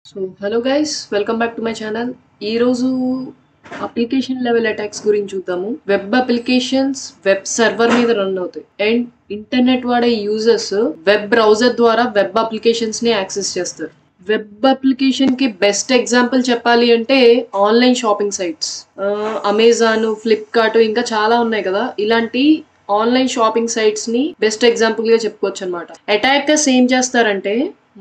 So hello guys, welcome back to my channel. ఈరోజు application level attacks గురించి చూద్దాము. Web applications web server మీద run అవుతాయి and internet వాడే యూజర్స్ వెబ్ బ్రౌజర్ ద్వారా వెబ్ అప్లికేషన్స్ ని యాక్సెస్ చేస్తారు. వెబ్ అప్లికేషన్ కి బెస్ట్ ఎగ్జాంపుల్ చెప్పాలి అంటే online shopping sites, Amazon, Flipkart ఇంకా చాలా ఉన్నాయి కదా. ఇలాంటి ఆన్లైన్ షాపింగ్ సైట్స్ ని బెస్ట్ ఎగ్జాంపుల్ గా చెప్పుకోవచ్చు అనమాట. అటాకర్స్ ఏం చేస్తారంటే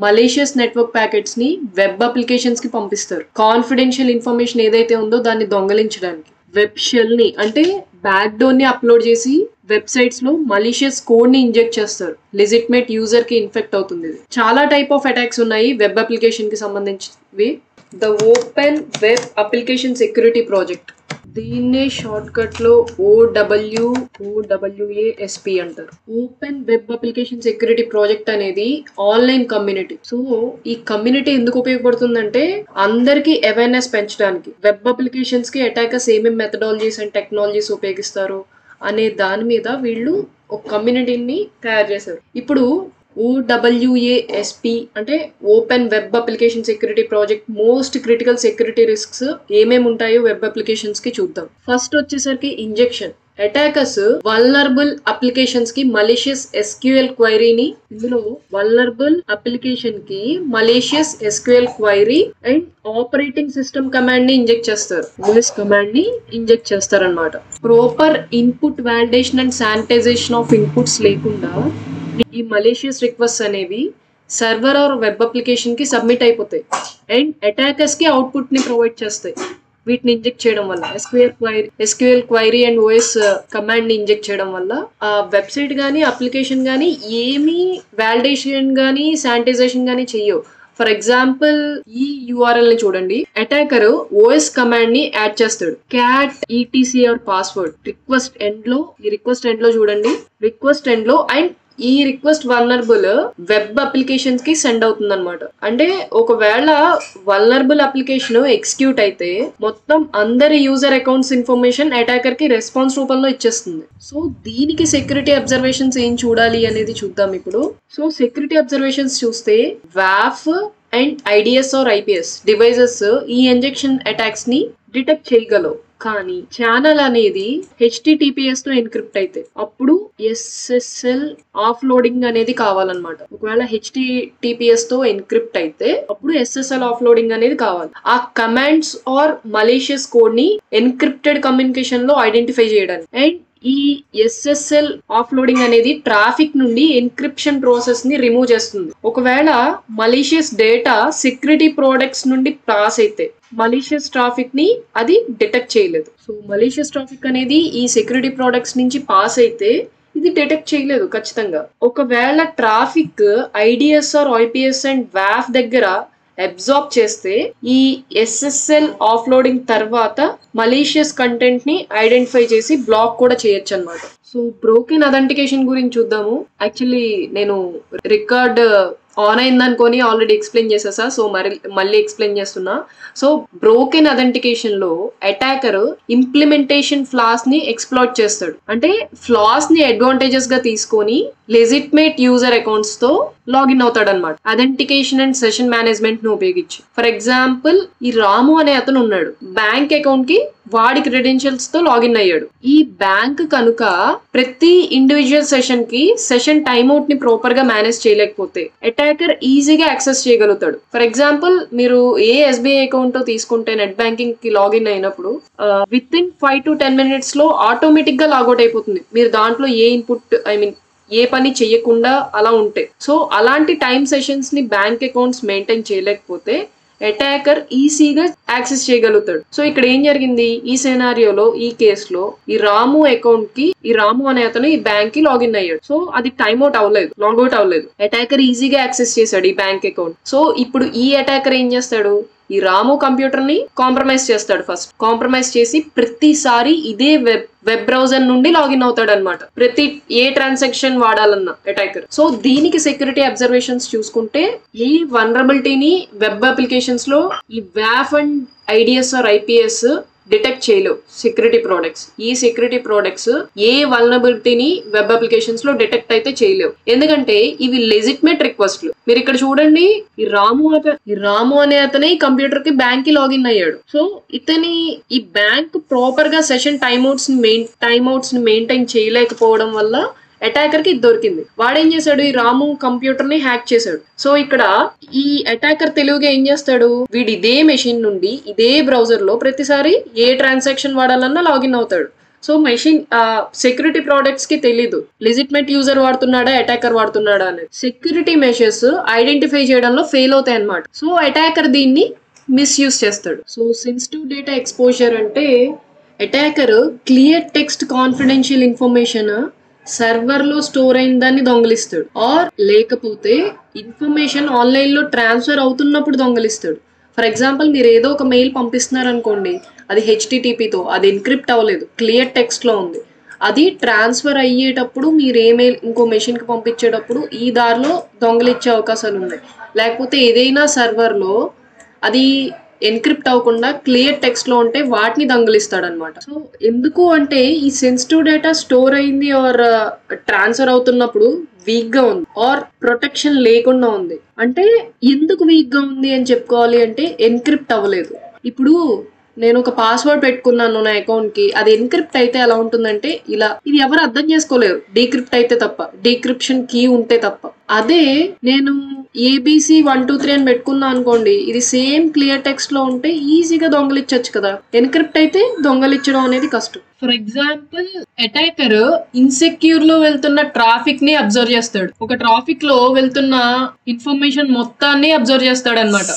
మలేషియస్ నెట్వర్క్ ప్యాకెట్స్ ని వెబ్ అప్లికేషన్స్ కి పంపిస్తారు. కాన్ఫిడెన్షియల్ ఇన్ఫర్మేషన్ ఏదైతే ఉందో దాన్ని దొంగలించడానికి వెబ్ షెల్ ని అంటే బ్యాక్ డోర్ ని అప్లోడ్ చేసి వెబ్సైట్స్ లో మలీషియస్ కోడ్ ని ఇంజెక్ట్ చేస్తారు. లెజిటిమేట్ యూజర్ కి ఇన్ఫెక్ట్ అవుతుంది. చాలా టైప్ ఆఫ్ అటాక్స్ ఉన్నాయి వెబ్ అప్లికేషన్ కి సంబంధించినవి. The open web application security project, దీన్నే షార్ట్ కట్ లో OWASP అంటారు. Open web application security project అనేది ఆన్లైన్ కమ్యూనిటీ. సో ఈ కమ్యూనిటీ ఎందుకు ఉపయోగపడుతుందంటే అందరికి అవేర్నెస్ పెంచడానికి, వెబ్ అప్లికేషన్స్ కి అటాకర్స్ ఏమేమి మెథడాలజీస్ అండ్ టెక్నాలజీస్ ఉపయోగిస్తారు అనే దాని మీద వీళ్ళు ఒక కమ్యూనిటీని తయారు చేశారు. ఇప్పుడు OWASP అంటే open web application security project most critical security risks ఏమేమి ఉంటాయో వెబ్ అప్లికేషన్స్ కి చూద్దాం. ఫస్ట్ వచ్చేసరికి ఇంజెక్షన్. అటాకర్స్ వల్నరబుల్ అప్లికేషన్స్ కి మలీషియస్ SQL క్వైరీని, ఇందులో వల్నరబుల్ అప్లికేషన్ కి malicious SQL query and operating system command ని ఇంజెక్ట్ చేస్తారు. OS కమాండ్ ని ఇంజెక్ట్ చేస్తారనమాట. Proper input validation and sanitization of inputs లేకుండా ఈ మలేషియస్ రిక్వెస్ట్ అనేవి సర్వర్ ఆర్ వెబ్ అప్లికేషన్ కి సబ్మిట్ అయిపోతాయి అండ్ అటాకర్స్ కి అవుట్పుట్ ని ప్రొవైడ్ చేస్తాయి. వీటిని ఇంజెక్ట్ చేయడం వల్ల SQL query and OS command ని ఇంజెక్ట్ చేయడం వల్ల ఆ వెబ్సైట్ గానీ అప్లికేషన్ గానీ ఏమీ వాలిడేషన్ గానీ శానిటైజేషన్ గానీ చెయ్యవు. ఫర్ ఎగ్జాంపుల్ ఈ URL ని చూడండి. అటాకర్ OS కమాండ్ ని యాడ్ చేస్తాడు, cat etc password request end లో చూడండి. రిక్వెస్ట్ ఎండ్ లో అండ్ ఈ రిక్వెస్ట్ వల్నరబుల్ వెబ్ అప్లికేషన్స్ కి సెండ్ అవుతుంది అనమాట. అంటే ఒకవేళ వల్నరబుల్ అప్లికేషన్ ఎగ్జిక్యూట్ అయితే మొత్తం అందరి యూజర్ అకౌంట్స్ ఇన్ఫర్మేషన్ అటాకర్ కి రెస్పాన్స్ రూపంలో ఇచ్చేస్తుంది. సో దీనికి సెక్యూరిటీ అబ్జర్వేషన్స్ ఏం చూడాలి అనేది చూద్దాం ఇప్పుడు. సో సెక్యూరిటీ అబ్జర్వేషన్స్ చూస్తే WAF and IDS or IPS devices ఈ ఇంజెక్షన్ అటాక్స్ ని డిటెక్ట్ చేయగలవు. కానీ ఛానల్ అనేది HTTPS తో ఎన్క్రిప్ట్ అయితే అప్పుడు SSL ఆఫ్లోడింగ్ అనేది కావాలన్నమాట. ఒకవేళ HTTPS తో ఎన్క్రిప్ట్ అయితే అప్పుడు SSL ఆఫ్లోడింగ్ అనేది కావాలి. ఆ కమాండ్స్ ఆర్ మలీషియస్ కోడ్ ని ఎన్క్రిప్టెడ్ కమ్యూనికేషన్ లో ఐడెంటిఫై చేయడానికి. అండ్ ఈ SSL ఆఫ్లోడింగ్ అనేది ట్రాఫిక్ నుండి ఎన్క్రిప్షన్ ప్రాసెస్ ని రిమూవ్ చేస్తుంది. ఒకవేళ మలీషియస్ డేటా సెక్యూరిటీ ప్రోడక్ట్స్ నుండి పాస్ అయితే మలీషియస్ ట్రాఫిక్ ని అది డిటెక్ట్ చేయలేదు. సో మలీషియస్ ట్రాఫిక్ అనేది ఈ సెక్యూరిటీ ప్రోడక్ట్స్ నుంచి పాస్ అయితే ఇది డిటెక్ట్ చేయలేదు ఖచ్చితంగా. ఒకవేళ traffic IDS or IPS and WAF దగ్గర అబ్జార్బ్ చేస్తే ఈ SSL ఆఫ్లోడింగ్ తర్వాత మలీషియస్ కంటెంట్ ని ఐడెంటిఫై చేసి బ్లాక్ కూడా చేయొచ్చు అనమాట. సో బ్రోకెన్ అథెంటికేషన్ గురించి చూద్దాము. యాక్చువల్లీ నేను రికార్డ్ ఆన్ అయిందనుకొని ఆల్రెడీ ఎక్స్ప్లెయిన్ చేసేసా. సో మళ్ళీ ఎక్స్ప్లెయిన్ చేస్తున్నా. సో బ్రోకెన్ అథెంటికేషన్ లో అటాకర్ ఇంప్లిమెంటేషన్ ఫ్లాస్ ని ఎక్స్ప్లాయిట్ చేస్తాడు. అంటే ఫ్లాస్ ని అడ్వాంటేజెస్ గా తీసుకొని లెజిటిమేట్ యూజర్ అకౌంట్స్ తో లాగిన్ అవుతాడు అనమాట. అథెంటికేషన్ అండ్ సెషన్ మేనేజ్మెంట్ ను ఉపయోగించి. ఫర్ ఎగ్జాంపుల్ ఈ రాము అనే అతను ఉన్నాడు, బ్యాంక్ అకౌంట్ కి వాడి క్రెడెన్షియల్స్ తో లాగిన్ అయ్యాడు. ఈ బ్యాంక్ కనుక ప్రతి ఇండివిజువల్ సెషన్ కి సెషన్ టైమ్అవుట్ ని ప్రాపర్ గా మేనేజ్ చేయలేకపోతే అటాకర్ ఈజీగా యాక్సెస్ చేయగలుగుతాడు. ఫర్ ఎగ్జాంపుల్ మీరు ఏ SBI అకౌంట్ తీసుకుంటే నెట్ బ్యాంకింగ్ కి లాగిన్ అయినప్పుడు విత్ ఇన్ 5 to 10 minutes లో ఆటోమేటిక్ గా లాగౌట్ అయిపోతుంది. మీరు దాంట్లో ఏ ఇన్పుట్ ఏ పని చెయ్యకుండా అలా ఉంటే. సో అలాంటి టైం సెషన్స్ ని బ్యాంక్ అకౌంట్స్ మెయింటైన్ చేయలేకపోతే అటాకర్ ఈజీగా యాక్సెస్ చేయగలుగుతాడు. సో ఇక్కడ ఏం జరిగింది ఈ సినారియోలో, ఈ కేసులో ఈ రాము అకౌంట్ కి ఈ రాము అనే అతను ఈ బ్యాంక్ కి లాగిన్ అయ్యాడు. సో అది టైమ్అవుట్ అవ్వలేదు, లాగౌట్ అవ్వలేదు. అటాకర్ ఈజీగా యాక్సెస్ చేశాడు ఈ బ్యాంక్ అకౌంట్. సో ఇప్పుడు ఈ అటాకర్ ఏం చేస్తాడు, ఈ రాము కంప్యూటర్ ని కాంప్రమైజ్ చేస్తాడు. ఫస్ట్ కాంప్రమైజ్ చేసి ప్రతిసారి ఇదే వెబ్ బ్రౌజర్ నుండి లాగిన్ అవుతాడు అనమాట, ప్రతి ఏ ట్రాన్సాక్షన్ వాడాలన్నా అటాకర్. సో దీనికి సెక్యూరిటీ అబ్జర్వేషన్స్ చూసుకుంటే ఈ వల్నరబిలిటీని వెబ్ అప్లికేషన్స్ లో ఈ WAF and IDS or IPS detect చేయలేవు సెక్యూరిటీ ప్రోడక్ట్స్. ఈ సెక్యూరిటీ ప్రోడక్ట్స్ ఏ వల్నరబిలిటీని వెబ్ అప్లికేషన్స్ లో డిటెక్ట్ అయితే చేయలేవు, ఎందుకంటే ఇవి లెజిట్మేట్ రిక్వెస్ట్లు. మీరు ఇక్కడ చూడండి, ఈ రాము అనే అతనే ఈ కంప్యూటర్ కి బ్యాంక్ కి లాగిన్ అయ్యాడు. సో ఇతని ఈ బ్యాంక్ ప్రాపర్ గా సెషన్ టైమ్అవుట్స్ ని మెయింటైన్ చేయలేకపోవడం వల్ల అటాకర్ కి దొరికింది. వాడేం చేశాడు, ఈ రాము కంప్యూటర్ ని హ్యాక్ చేశాడు. సో ఇక్కడ ఈ అటాకర్ తెలివిగా ఏం చేస్తాడు, వీడు ఇదే మెషిన్ నుండి ఇదే బ్రౌజర్ లో ప్రతిసారి ఏ ట్రాన్సాక్షన్ వాడాలన్నా లాగిన్ అవుతాడు. సో మెషిన్ సెక్యూరిటీ ప్రోడక్ట్స్ కి తెలీదు లెజిట్మేట్ యూజర్ వాడుతున్నాడా అటాకర్ వాడుతున్నాడా అనేది. సెక్యూరిటీ మెషర్స్ ఐడెంటిఫై చేయడంలో ఫెయిల్ అవుతాయి అన్నమాట. సో అటాకర్ దీన్ని మిస్యూజ్ చేస్తాడు. సో సెన్సిటివ్ డేటా ఎక్స్పోజర్ అంటే attacker clear text confidential information server లో స్టోర్ అయిన దాన్ని దొంగలిస్తాడు, ఆర్ లేకపోతే ఇన్ఫర్మేషన్ ఆన్లైన్ లో ట్రాన్స్ఫర్ అవుతున్నప్పుడు దొంగలిస్తాడు. ఫర్ ఎగ్జాంపుల్, మీరు ఏదో ఒక మెయిల్ పంపిస్తున్నారు అనుకోండి, అది HTTPతో, అది ఎన్క్రిప్ట్ అవ్వలేదు, క్లియర్ టెక్స్ట్ లో ఉంది. అది ట్రాన్స్ఫర్ అయ్యేటప్పుడు మీరు ఏ మెయిల్ ఇంకో మెషిన్ కి పంపించేటప్పుడు ఈ దారిలో దొంగలిచ్చే అవకాశాలు ఉన్నాయి. లేకపోతే ఏదైనా సర్వర్ లో అది ఎన్క్రిప్ట్ అవ్వకుండా క్లియర్ టెక్స్ట్ లో ఉంటే వాటిని దొంగిలిస్తాడు అనమాట. సో ఎందుకు అంటే ఈ సెన్సిటివ్ డేటా స్టోర్ అయింది ఆర్ ట్రాన్స్ఫర్ అవుతున్నప్పుడు వీక్ గా ఉంది ఆర్ ప్రొటెక్షన్ లేకుండా ఉంది. అంటే ఎందుకు వీక్ గా ఉంది అని చెప్పుకోవాలి అంటే ఎన్క్రిప్ట్ అవ్వలేదు. ఇప్పుడు నేను ఒక పాస్వర్డ్ పెట్టుకున్నాను నా అకౌంట్ కి, అది ఎన్క్రిప్ట్ అయితే ఎలా ఉంటుందంటే ఇలా, ఇది ఎవరు అర్థం చేసుకోలేరు డీక్రిప్ట్ అయితే తప్ప, డీక్రిప్షన్ కీ ఉంటే తప్ప. అదే నేను ABC 123 అని పెట్టుకున్నా అనుకోండి, ఇది సేమ్ క్లియర్ టెక్స్ట్ లో ఉంటే ఈజీగా దొంగలిచ్చచ్చు కదా. ఎన్క్రిప్ట్ అయితే దొంగలిచ్చడం అనేది కష్టం. ఫర్ ఎగ్జాంపుల్, అటాకర్ ఇన్సెక్యూర్ లో వెళ్తున్న ట్రాఫిక్ ని అబ్జర్వ్ చేస్తాడు. ఒక ట్రాఫిక్ లో వెళ్తున్న ఇన్ఫర్మేషన్ మొత్తాన్ని అబ్జర్వ్ చేస్తాడు అనమాట.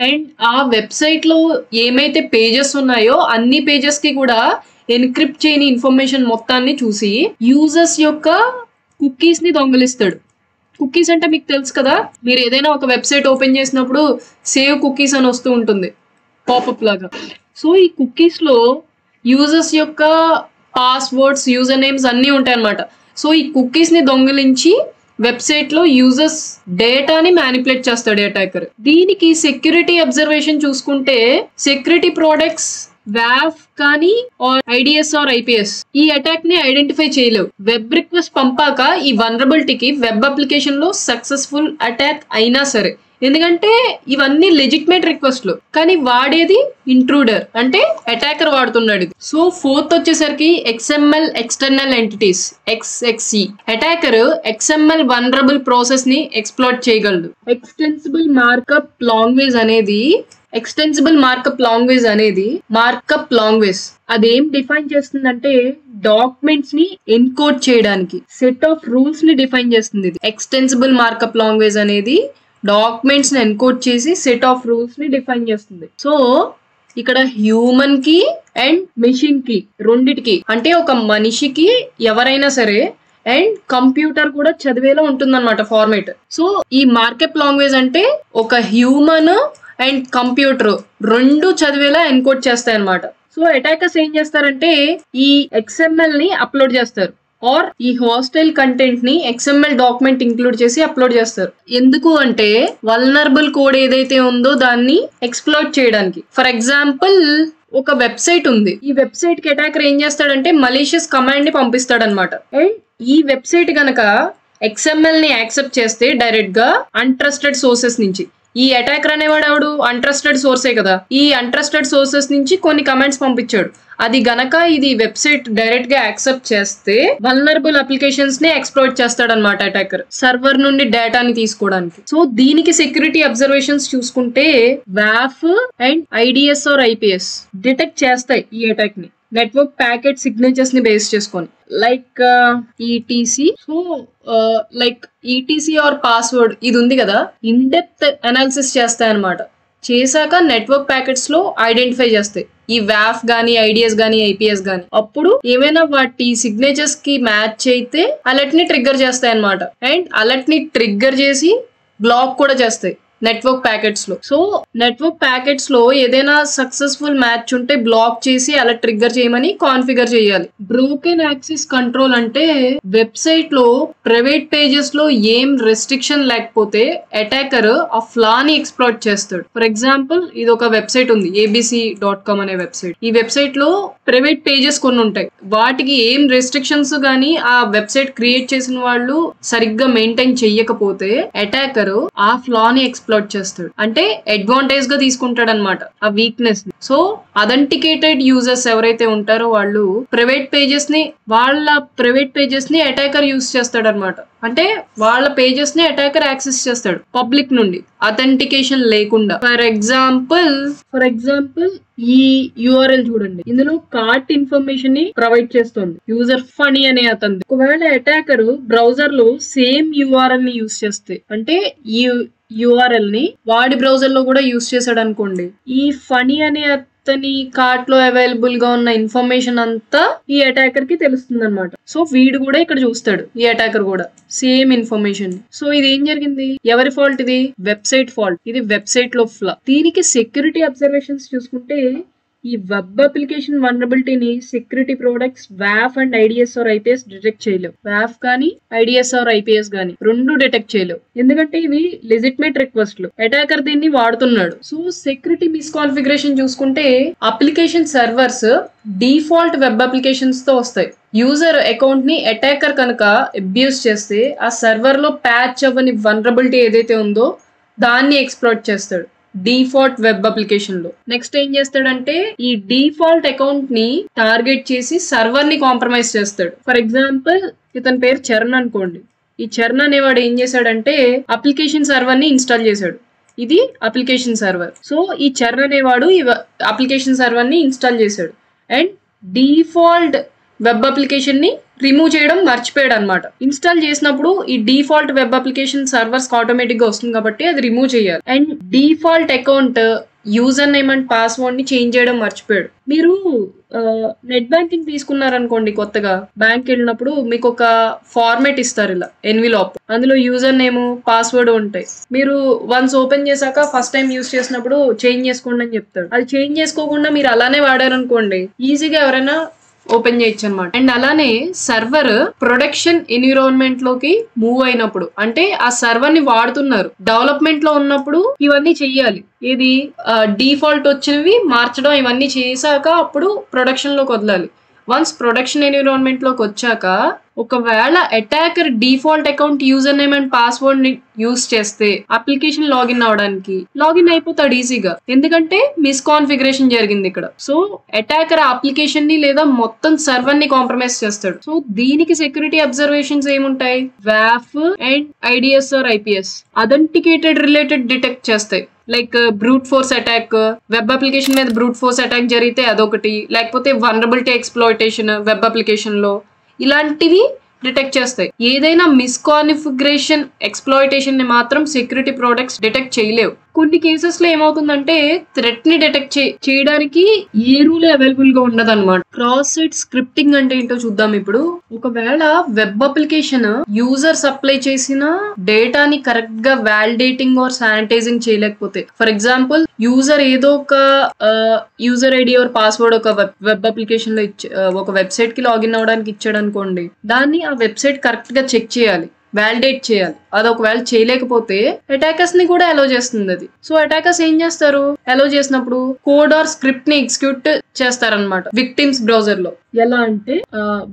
అండ్ ఆ వెబ్సైట్ లో ఏమైతే పేజెస్ ఉన్నాయో అన్ని పేజెస్ కి కూడా ఎన్క్రిప్ట్ చేయని ఇన్ఫర్మేషన్ మొత్తాన్ని చూసి యూజర్స్ యొక్క కుకీస్ ని దొంగలిస్తాడు. కుకీస్ అంటే మీకు తెలుసు కదా, మీరు ఏదైనా ఒక వెబ్సైట్ ఓపెన్ చేసినప్పుడు సేవ్ కుకీస్ అని వస్తూ ఉంటుంది పాపప్ లాగా. సో ఈ కుకీస్ లో యూజర్స్ యొక్క పాస్వర్డ్స్, యూజర్ నేమ్స్ అన్నీ ఉంటాయి అన్నమాట. సో ఈ కుకీస్ ని దొంగిలించి వెబ్సైట్ లో యూజర్స్ డేటాని మ్యానిపులేట్ చేస్తాడు అటాకర్. దీనికి సెక్యూరిటీ అబ్జర్వేషన్ చూసుకుంటే సెక్యూరిటీ ప్రోడక్ట్స్ WAF కానీ IDS ఆర్ IPS ఈ అటాక్ ని ఐడెంటిఫై చేయలేవు. వెబ్ రిక్వెస్ట్ పంపాక ఈ వల్నరబిలిటీకి వెబ్ అప్లికేషన్ లో సక్సెస్ఫుల్ అటాక్ అయినా సరే, ఎందుకంటే ఇవన్నీ లెజిట్మేట్ రిక్వెస్ట్లు, కానీ వాడేది ఇంట్రూడర్ అంటే అటాకర్ వాడుతున్నాడు ఇది. సో ఫోర్త్ వచ్చేసరికి XML external entities, XXE. Attacker XML vulnerable process ని ఎక్స్ప్లోర్ చేయగలడు. ఎక్స్టెన్సిబుల్ మార్కప్ లాంగ్వేజ్ అనేది మార్కప్ లాంగ్వేజ్ అదేం డిఫైన్ చేస్తుందంటే డాక్యుమెంట్స్ ని ఎన్కోడ్ చేయడానికి సెట్ ఆఫ్ రూల్స్ ని డిఫైన్ చేస్తుంది. ఇది ఎక్స్టెన్సిబుల్ మార్కప్ లాంగ్వేజ్ అనేది డాక్యుమెంట్స్ ని ఎన్కోడ్ చేసి సెట్ ఆఫ్ రూల్స్ ని డిఫైన్ చేస్తుంది. సో ఇక్కడ హ్యూమన్ కి అండ్ మెషిన్ కి రెండిటికి, అంటే ఒక మనిషికి ఎవరైనా సరే అండ్ కంప్యూటర్ కూడా చదివేలా ఉంటుందన్నమాట ఫార్మేట్. సో ఈ మార్కప్ లాంగ్వేజ్ అంటే ఒక హ్యూమన్ అండ్ కంప్యూటర్ రెండు చదివేలా ఎన్కోడ్ చేస్తాయి అన్నమాట. సో అటాకర్స్ ఏం చేస్తారంటే ఈ XML ని అప్లోడ్ చేస్తారు, ఆర్ ఈ హాస్టైల్ కంటెంట్ ని XML డాక్యుమెంట్ ఇంక్లూడ్ చేసి అప్లోడ్ చేస్తారు. ఎందుకు అంటే వల్నరబుల్ కోడ్ ఏదైతే ఉందో దాన్ని ఎక్స్ప్లోర్ చేయడానికి. ఫర్ ఎగ్జాంపుల్, ఒక వెబ్సైట్ ఉంది, ఈ వెబ్సైట్ కి అటాకర్ ఏం చేస్తాడంటే మలీషియస్ కమాండ్ ని పంపిస్తాడు అనమాట. అండ్ ఈ వెబ్సైట్ గనక XML ని యాక్సెప్ట్ చేస్తే డైరెక్ట్ గా అన్ట్రస్టెడ్ సోర్సెస్ నుంచి, ఈ అటాకర్ అనేవాడు ఎవడు, అన్ట్రస్టెడ్ సోర్సే కదా, ఈ అన్ట్రస్టెడ్ సోర్సెస్ నుంచి కొన్ని కమెంట్స్ పంపించాడు. అది గనక ఇది వెబ్సైట్ డైరెక్ట్ గా యాక్సెప్ట్ చేస్తే వల్నరబుల్ అప్లికేషన్స్ ని ఎక్స్ప్లోర్ చేస్తాడు అనమాట అటాకర్, సర్వర్ నుండి డేటాని తీసుకోవడానికి. సో దీనికి సెక్యూరిటీ అబ్జర్వేషన్స్ చూసుకుంటే WAF and IDS or IPS detect చేస్తాయి ఈ అటాక్ ని నెట్వర్క్ ప్యాకెట్ సిగ్నేచర్స్ ని బేస్ చేసుకొని, like ETC. So like ETC or password ఇది ఉంది కదా, ఇన్ డెప్త్ అనాలిసిస్ చేస్తాయి అనమాట. చేశాక నెట్వర్క్ ప్యాకెట్స్ లో ఐడెంటిఫై చేస్తాయి ఈ WAF గానీ IDS గానీ IPS గానీ. అప్పుడు ఏమైనా వాటి సిగ్నేచర్స్ కి మ్యాచ్ అయితే అలర్ట్ ని ట్రిగ్గర్ చేస్తాయి అనమాట. అండ్ అలర్ట్ ని ట్రిగ్గర్ చేసి బ్లాక్ కూడా చేస్తాయి నెట్వర్క్ ప్యాకెట్స్ లో. సో నెట్వర్క్ ప్యాకెట్స్ లో ఏదైనా సక్సెస్ఫుల్ మ్యాచ్ ఉంటే బ్లాక్ చేసి అలా ట్రిగ్గర్ చేయమని కాన్ఫిగర్ చేయాలి. బ్రోకెన్ యాక్సెస్ కంట్రోల్ అంటే వెబ్సైట్ లో ప్రైవేట్ పేజెస్ లో ఏం రెస్ట్రిక్షన్ లేకపోతే అటాకర్ ఆ ఫ్లా ని ఎక్స్ప్లాయిట్ చేస్తాడు. ఫర్ ఎగ్జాంపుల్ ఇది ఒక వెబ్సైట్ ఉంది, abc.com అనే వెబ్సైట్. ఈ వెబ్సైట్ లో ప్రైవేట్ పేజెస్ కొన్ని ఉంటాయి, వాటికి ఏం రెస్ట్రిక్షన్స్ గానీ ఆ వెబ్సైట్ క్రియేట్ చేసిన వాళ్ళు సరిగ్గా మెయింటైన్ చెయ్యకపోతే అటాకర్ ఆ ఫ్లా ని ఎక్స్ప్లాయిట్ చేస్తాడు. అంటే అడ్వాంటేజ్ గా తీసుకుంటాడు అనమాట ఆ వీక్నెస్ ని. సో అథెంటికేటెడ్ యూజర్స్ ఎవరైతే ఉంటారో వాళ్ళు ప్రైవేట్ పేజెస్ ని అటాకర్ యూజ్ చేస్తాడు అనమాట. అంటే వాళ్ళ పేజెస్ ని అటాకర్ యాక్సెస్ చేస్తాడు పబ్లిక్ నుండి అథెంటికేషన్ లేకుండా. ఫర్ ఎగ్జాంపుల్ ఈ URL చూడండి, ఇందులో కార్ట్ ఇన్ఫర్మేషన్ ని ప్రొవైడ్ చేస్తుంది యూజర్ ఫనీ అనే అతను. ఒకవేళ అటాకర్ బ్రౌజర్ లో సేమ్ URL ని యూజ్ చేస్తే, అంటే ఈ URL ని వాడి బ్రౌజర్ లో కూడా యూజ్ చేశాడు అనుకోండి, ఈ ఫనీ అనే అతని కార్ట్ లో అవైలబుల్ గా ఉన్న ఇన్ఫర్మేషన్ అంతా ఈ అటాకర్ కి తెలుస్తుంది అనమాట. సో వీడు కూడా ఇక్కడ చూస్తాడు, ఈ అటాకర్ కూడా సేమ్ ఇన్ఫర్మేషన్. సో ఇది ఏం జరిగింది, ఎవరి ఫాల్ట్ ఇది? Website fault. ఇది వెబ్సైట్ లో ఫ్లా. దీనికి సెక్యూరిటీ అబ్జర్వేషన్స్ చూసుకుంటే ఈ వెబ్ అప్లికేషన్ వల్నరబిలిటీని security products WAF and IDS or IPS detect చేయలేవు. WAF కానీ IDS ఆర్ IPS కానీ రెండు డిటెక్ట్ చేయలేవు, ఎందుకంటే ఇవి లెజిటిమేట్ రిక్వెస్ట్లు. అటాకర్ దీన్ని వాడుతున్నాడు. సో సెక్యూరిటీ మిస్కాన్ఫిగరేషన్ చూసుకుంటే application servers default web applications తో వస్తాయి. యూజర్ అకౌంట్ ని అటాకర్ కనుక అబ్యూస్ చేస్తే ఆ సర్వర్ లో ప్యాచ్ అవ్వని వల్నరబిలిటీ ఏదైతే ఉందో దాన్ని ఎక్స్ప్లాయిట్ చేస్తాడు డిఫాల్ట్ వెబ్ అప్లికేషన్ లో. నెక్స్ట్ ఏం చేస్తాడంటే ఈ డిఫాల్ట్ అకౌంట్ ని టార్గెట్ చేసి సర్వర్ ని కాంప్రమైజ్ చేస్తాడు. ఫర్ ఎగ్జాంపుల్ ఇతని పేరు చరణ్ అనుకోండి. ఈ చరణ్ అనేవాడు ఏం చేశాడంటే అప్లికేషన్ సర్వర్ ని ఇన్స్టాల్ చేశాడు. ఇది అప్లికేషన్ సర్వర్. సో ఈ చరణ్ అనేవాడు ఈ అప్లికేషన్ సర్వర్ ని ఇన్స్టాల్ చేశాడు అండ్ డిఫాల్ట్ వెబ్ అప్లికేషన్ ని రిమూవ్ చేయడం మర్చిపోయాడు అనమాట. ఇన్స్టాల్ చేసినప్పుడు ఈ default web application servers automatic గా వస్తుంది కాబట్టి అది రిమూవ్ చేయాలి. And default account user name and password ని చేంజ్ చేయడం మర్చిపోయాడు. మీరు నెట్ బ్యాంకింగ్ తీసుకున్నారనుకోండి, కొత్తగా బ్యాంక్ వెళ్ళినప్పుడు మీకు ఒక ఫార్మేట్ ఇస్తారు, ఇలా ఎన్విలాప్. అందులో యూజర్ నేమ్ పాస్వర్డ్ ఉంటాయి. మీరు వన్స్ ఓపెన్ చేశాక ఫస్ట్ టైం యూజ్ చేసినప్పుడు చేంజ్ చేసుకోండి అని చెప్తాడు. అది చేంజ్ చేసుకోకుండా మీరు అలానే వాడారనుకోండి, ఈజీగా ఎవరైనా ఓపెన్ చేయొచ్చు అనమాట. అండ్ అలానే సర్వర్ ప్రొడక్షన్ ఎన్విరాన్మెంట్ లోకి మూవ్ అయినప్పుడు, అంటే ఆ సర్వర్ ని వాడుతున్నారు, డెవలప్మెంట్ లో ఉన్నప్పుడు ఇవన్నీ చెయ్యాలి. ఇది డిఫాల్ట్ వచ్చినవి మార్చడం, ఇవన్నీ చేశాక అప్పుడు ప్రొడక్షన్ లోకి వదలాలి. వన్స్ ప్రొడక్షన్ ఎన్విరాన్మెంట్ లోకి వచ్చాక ఒకవేళ attacker default account user name and password ని యూజ్ చేస్తే అప్లికేషన్ లాగిన్ అవడానికి లాగిన్ అయిపోతాడు ఈజీగా, ఎందుకంటే మిస్కాన్ఫిగరేషన్ జరిగింది ఇక్కడ. సో అటాకర్ అప్లికేషన్ ని లేదా మొత్తం సర్వర్ ని కాంప్రమైజ్ చేస్తాడు. సో దీనికి సెక్యూరిటీ అబ్జర్వేషన్స్ ఏముంటాయి, WAF and IDS or IPS authenticated related detect చేస్తాయి. Like brute force attack, web application మీద బ్రూట్ ఫోర్స్ అటాక్ జరిగితే అదొకటి, లేకపోతే వల్నరబిలిటీ ఎక్స్ప్లాయిటేషన్ వెబ్ అప్లికేషన్ లో, ఇలాంటివి డిటెక్ట్ చేస్తాయి. ఏదైనా మిస్కాన్ఫిగరేషన్ ఎక్స్ప్లాయిటేషన్ ని మాత్రం సెక్యూరిటీ ప్రొడక్ట్స్ డిటెక్ట్ చేయలేవు. కొన్ని కేసెస్ లో ఏమవుతుందంటే థ్రెట్ ని డిటెక్ట్ చేయడానికి ఏ రూల్ అవైలబుల్ గా ఉండదు అనమాట. క్రాస్ సైట్ స్క్రిప్టింగ్ అంటే ఏంటో చూద్దాం ఇప్పుడు. ఒకవేళ వెబ్ అప్లికేషన్ యూజర్ సప్లై చేసిన డేటాని కరెక్ట్ గా వ్యాలిడేటింగ్ ఆర్ శానిటైజింగ్ చేయలేకపోతే, ఫర్ ఎగ్జాంపుల్ యూజర్ ఏదో ఒక యూజర్ ఐడి ఆర్ పాస్వర్డ్ ఒక వెబ్ అప్లికేషన్ లో ఒక వెబ్సైట్ కి లాగిన్ అవడానికి ఇచ్చాడు అనుకోండి, దాన్ని ఆ వెబ్సైట్ కరెక్ట్ గా చెక్ చేయాలి, వ్యాలిడేట్ చేయాలి. అది ఒకవేళ చేయలేకపోతే అటాకర్స్ ని కూడా అలౌ చేస్తుంది అది. సో అటాకర్స్ ఏం చేస్తారు, అలౌ చేసినప్పుడు కోడ్ ఆర్ స్క్రిప్ట్ ని ఎగ్జిక్యూట్ చేస్తారనమాట విక్టిమ్స్ బ్రౌజర్ లో. ఎలా అంటే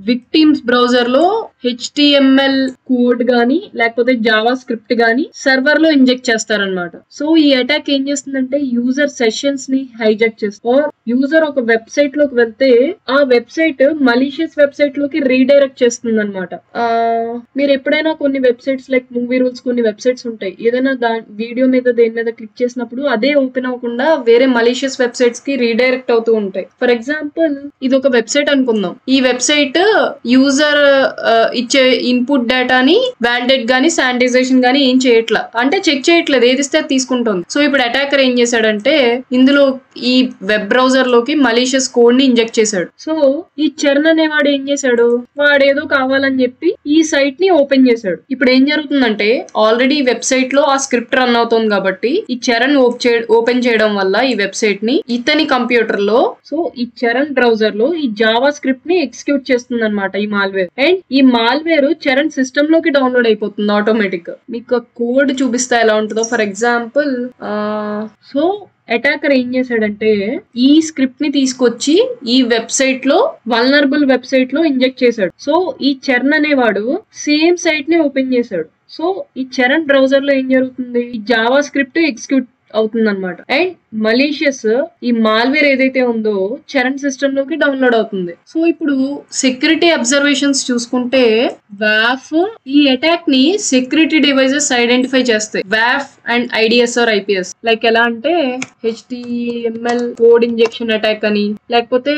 విక్టిమ్స్ బ్రౌజర్ లో HTML కోడ్ గానీ లేకపోతే జావా స్క్రిప్ట్ గానీ సర్వర్ లో ఇంజెక్ట్ చేస్తారనమాట. సో ఈ అటాక్ ఏం చేస్తుందంటే యూజర్ సెషన్స్ ని హైజాక్ చేస్తుంది. యూజర్ ఒక వెబ్సైట్ లోకి వెళ్తే ఆ వెబ్సైట్ మలీషియస్ వెబ్సైట్ లోకి రీడైరెక్ట్ చేస్తుంది అనమాట. మీరు ఎప్పుడైనా కొన్ని వెబ్సైట్స్ లైక్ మూవీ రూల్స్ కొన్ని వెబ్సైట్స్ ఉంటాయి, ఏదైనా వీడియో మీద దేని మీద క్లిక్ చేసినప్పుడు అదే ఓపెన్ అవ్వకుండా వేరే మలీషియస్ వెబ్సైట్స్ కి రీడైరెక్ట్ అవుతూ ఉంటాయి. ఫర్ ఎగ్జాంపుల్ ఇది ఒక వెబ్సైట్ అనుకుందాం, అనుకుందాం. ఈ వెబ్సైట్ యూజర్ ఇచ్చే ఇన్పుట్ డేటాని వ్యాలిడేట్ గానీ శానిటైజేషన్ గానీ ఏం చేయట్లా, అంటే చెక్ చేయట్లేదు, ఏది ఇస్తే తీసుకుంటుంది. సో ఇప్పుడు అటాకర్ ఏం చేశాడంటే ఇందులో ఈ వెబ్ బ్రౌజర్ లోకి మలీషియస్ కోడ్ ని ఇంజెక్ట్ చేశాడు. సో ఈ చరణ్ అనేవాడు ఏం చేశాడు, వాడేదో కావాలని చెప్పి ఈ సైట్ ని ఓపెన్ చేశాడు. ఇప్పుడు ఏం జరుగుతుందంటే ఆల్రెడీ వెబ్సైట్ లో ఆ స్క్రిప్ట్ రన్ అవుతుంది కాబట్టి ఈ చరణ్ ఓపెన్ చేయడం వల్ల ఈ వెబ్సైట్ ని ఇతని కంప్యూటర్ లో, సో ఈ చరణ్ బ్రౌజర్ లో ఈ జావా స్క్రిప్ట్ ని ఎగ్జిక్యూట్ చేస్తుంది అనమాట ఈ మాల్వేర్. అండ్ ఈ మాల్వేర్ చరణ్ సిస్టమ్ లోకి డౌన్లోడ్ అయిపోతుంది ఆటోమేటిక్ గా. మీకు కోడ్ చూపిస్తా ఎలా ఉంటుందో. ఫర్ ఎగ్జాంపుల్ సో అటాకర్ ఏం చేశాడంటే ఈ స్క్రిప్ట్ ని తీసుకొచ్చి ఈ వెబ్సైట్ లో వల్నరబుల్ వెబ్సైట్ లో ఇంజెక్ట్ చేశాడు. సో ఈ చరణ్ అనేవాడు సేమ్ సైట్ ని ఓపెన్ చేశాడు. సో ఈ చరణ్ బ్రౌజర్ లో ఏం జరుగుతుంది, ఈ జావా స్క్రిప్ట్ ఎగ్జిక్యూట్ అవుతుంది అనమాట. అండ్ మలీషియస్ ఈ మాల్వేర్ ఏదైతే ఉందో చరణ్ సిస్టమ్ లోకి డౌన్లోడ్ అవుతుంది. సో ఇప్పుడు సెక్యూరిటీ అబ్జర్వేషన్స్ చూసుకుంటే వాఫ్ ఈ అటాక్ ని సెక్యూరిటీ డివైజెస్ ఐడెంటిఫై చేస్తాయి. వాఫ్ అండ్ IDSR IPS లైక్ ఎలా అంటే HTML కోడ్ ఇంజెక్షన్ అటాక్ అని, లేకపోతే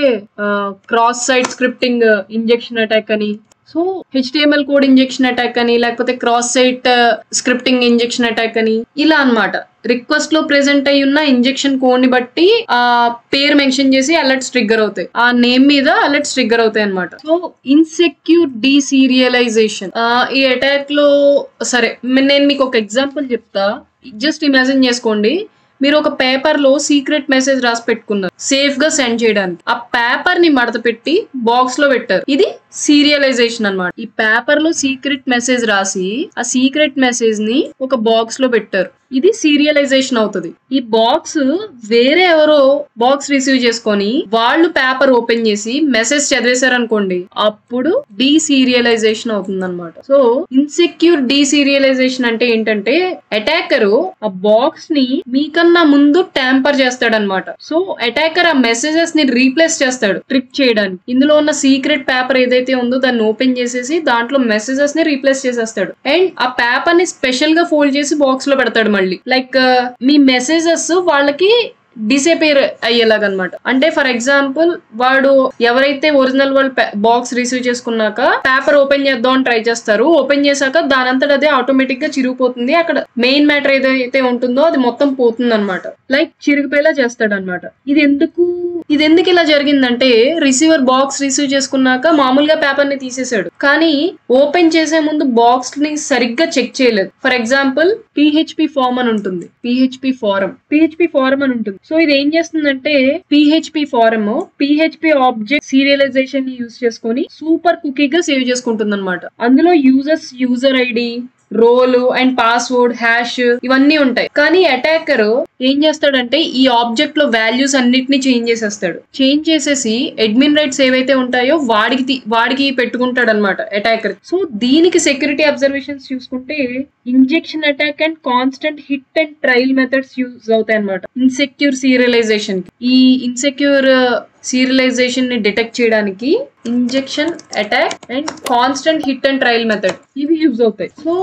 cross site scripting injection attack అని, so HTML code injection attack అని, లేకపోతే cross site scripting injection attack అని, ఇలా అన్నమాట. రిక్వెస్ట్ లో ప్రెసెంట్ అయి ఉన్న ఇంజెక్షన్ కోడ్ ని బట్టి ఆ పేరు మెన్షన్ చేసి అలర్ట్స్ ట్రిగ్గర్ అవుతాయి, ఆ నేమ్ మీద అలర్ట్స్ ట్రిగ్గర్ అవుతాయి అనమాట. సో ఇన్సెక్యూర్ డీసీరియలైజేషన్ ఈ అటాక్ లో, సరే నేను మీకు ఒక ఎగ్జాంపుల్ చెప్తా. జస్ట్ ఇమాజిన్ చేసుకోండి, మీరు ఒక పేపర్ లో సీక్రెట్ మెసేజ్ రాసి పెట్టుకున్నారు సేఫ్ గా సెండ్ చేయడానికి. ఆ పేపర్ ని మడత పెట్టి బాక్స్ లో పెట్టారు. ఇది సీరియలైజేషన్ అన్నమాట. ఈ పేపర్ లో సీక్రెట్ మెసేజ్ రాసి ఆ సీక్రెట్ మెసేజ్ ని ఒక బాక్స్ లో పెట్టారు. ఇది సీరియలైజేషన్ అవుతుంది. ఈ బాక్స్ వేరే ఎవరో బాక్స్ రిసీవ్ చేసుకొని వాళ్ళు పేపర్ ఓపెన్ చేసి మెసేజ్ చదివేశారు అనుకోండి, అప్పుడు డీసీరియలైజేషన్ అవుతుంది అనమాట. సో ఇన్సెక్యూర్ డీసీరియలైజేషన్ అంటే ఏంటంటే అటాకర్ ఆ బాక్స్ ని మీకన్నా ముందు ట్యాంపర్ చేస్తాడనమాట. సో అటాకర్ ఆ మెసేజెస్ ని రీప్లేస్ చేస్తాడు ట్రిక్ చేయడానికి. ఇందులో ఉన్న సీక్రెట్ పేపర్ ఏదైతే ఉందో దాన్ని ఓపెన్ చేసేసి దాంట్లో మెసేజెస్ ని రీప్లేస్ చేసేస్తాడు. అండ్ ఆ పేపర్ ని స్పెషల్ గా ఫోల్డ్ చేసి బాక్స్ లో పెడతాడు. మళ్ళీ లైక్ మీ మెసేజెస్ వాళ్ళకి డిసేపియర్ అయ్యేలాగనమాట. అంటే ఫర్ ఎగ్జాంపుల్ వాడు ఎవరైతే ఒరిజినల్ వాళ్ళు బాక్స్ రిసీవ్ చేసుకున్నాక పేపర్ ఓపెన్ చేద్దాం అని ట్రై చేస్తారు. ఓపెన్ చేశాక దానంతట అదే ఆటోమేటిక్ గా చిరిగిపోతుంది. అక్కడ మెయిన్ మ్యాటర్ ఏదైతే ఉంటుందో అది మొత్తం పోతుంది అనమాట. లైక్ చిరిగిపోయేలా చేస్తాడు అనమాట. ఇది ఎందుకు ఇలా జరిగిందంటే రిసీవర్ బాక్స్ రిసీవ్ చేసుకున్నాక మామూలుగా పేపర్ ని తీసేశాడు, కానీ ఓపెన్ చేసే ముందు బాక్స్ ని సరిగ్గా చెక్ చేయలేదు. ఫర్ ఎగ్జాంపుల్ PHP ఫారం అని ఉంటుంది. PHP ఫారం అని ఉంటుంది. సో ఇది ఏం చేస్తుందంటే PHP form PHP object serialization ని యూజ్ చేసుకొని సూపర్ కుకీగా సేవ్ చేసుకుంటుంది అనమాట. అందులో user ID, role and password, hash ఇవన్నీ ఉంటాయి. కానీ అటాకర్ ఏం చేస్తాడంటే ఈ ఆబ్జెక్ట్ లో వాల్యూస్ అన్నిటిని చేంజ్ చేసేస్తాడు. చేంజ్ చేసేసి అడ్మిన్ రైట్స్ ఏవైతే ఉంటాయో వాడికి పెట్టుకుంటాడు అనమాట అటాకర్. సో దీనికి సెక్యూరిటీ అబ్జర్వేషన్స్ చూసుకుంటే injection attack and constant hit and trial methods use అవుతాయి అనమాట ఇన్సెక్యూర్ సీరియలైజేషన్ కి. ఈ ఇన్సెక్యూర్ సీరియలైజేషన్ ని డిటెక్ట్ చేయడానికి injection attack and constant hit and trial method ఇవి యూజ్ అవుతాయి. సో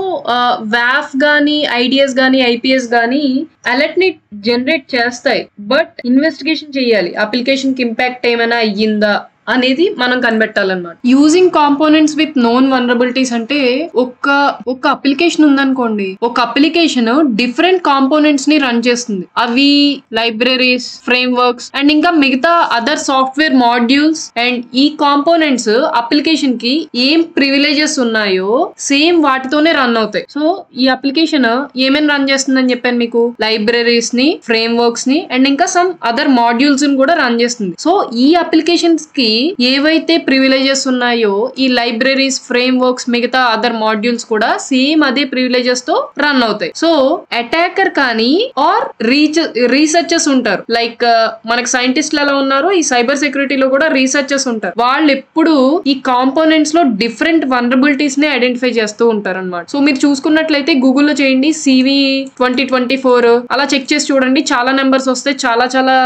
వాఫ్ గానీ IDS గానీ IPS గానీ అలర్ట్ ని జనరేట్ చేస్తాయి, బట్ ఇన్వెస్టిగేషన్ చేయాలి అప్లికేషన్ కి ఇంపాక్ట్ ఏమైనా అయ్యిందా అనేది మనం కనిపెట్టాలన్నమాట. Using components with known vulnerabilities అంటే ఒక అప్లికేషన్ ఉందనుకోండి, ఒక అప్లికేషన్ డిఫరెంట్ కాంపోనెంట్స్ ని రన్ చేస్తుంది. అవి లైబ్రరీస్, ఫ్రేమ్ వర్క్స్ అండ్ ఇంకా మిగతా అదర్ సాఫ్ట్వేర్ మాడ్యూల్స్. అండ్ ఈ కాంపోనెంట్స్ అప్లికేషన్ కి ఏం ప్రివిలేజెస్ ఉన్నాయో సేమ్ వాటితోనే రన్ అవుతాయి. సో ఈ అప్లికేషన్ ఏమేమి రన్ చేస్తుందని చెప్పాను మీకు, లైబ్రరీస్ ని, ఫ్రేమ్ వర్క్స్ ని అండ్ ఇంకా సమ్ అదర్ మాడ్యూల్స్ ని కూడా రన్ చేస్తుంది. సో ఈ అప్లికేషన్స్ కి ఏవైతే ప్రివిలేజెస్ ఉన్నాయో ఈ లైబ్రరీస్, ఫ్రేమ్ వర్క్స్, మిగతా అదర్ మాడ్యూల్స్ కూడా సేమ్ అదే ప్రివిలేజెస్ తో రన్ అవుతాయి. సో అటాకర్ కానీ ఆర్ రీసెర్చర్స్ ఉంటారు, లైక్ మనకి సైంటిస్ట్లు ఎలా ఉన్నారో ఈ సైబర్ సెక్యూరిటీలో కూడా రీసెర్చర్స్ ఉంటారు. వాళ్ళు ఎప్పుడు ఈ కాంపోనెంట్స్ లో డిఫరెంట్ వల్నరబిలిటీస్ ని ఐడెంటిఫై చేస్తూ ఉంటారు అనమాట. సో మీరు చూసుకున్నట్లయితే గూగుల్లో చేయండి CV 2024 అలా చెక్ చేసి చూడండి, చాలా నెంబర్స్ వస్తాయి, చాలా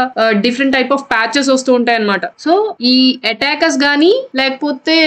డిఫరెంట్ టైప్ ఆఫ్ ప్యాచెస్ వస్తూ ఉంటాయి అనమాట. సో ఈ అటాకర్స్ గానీ లేకపోతే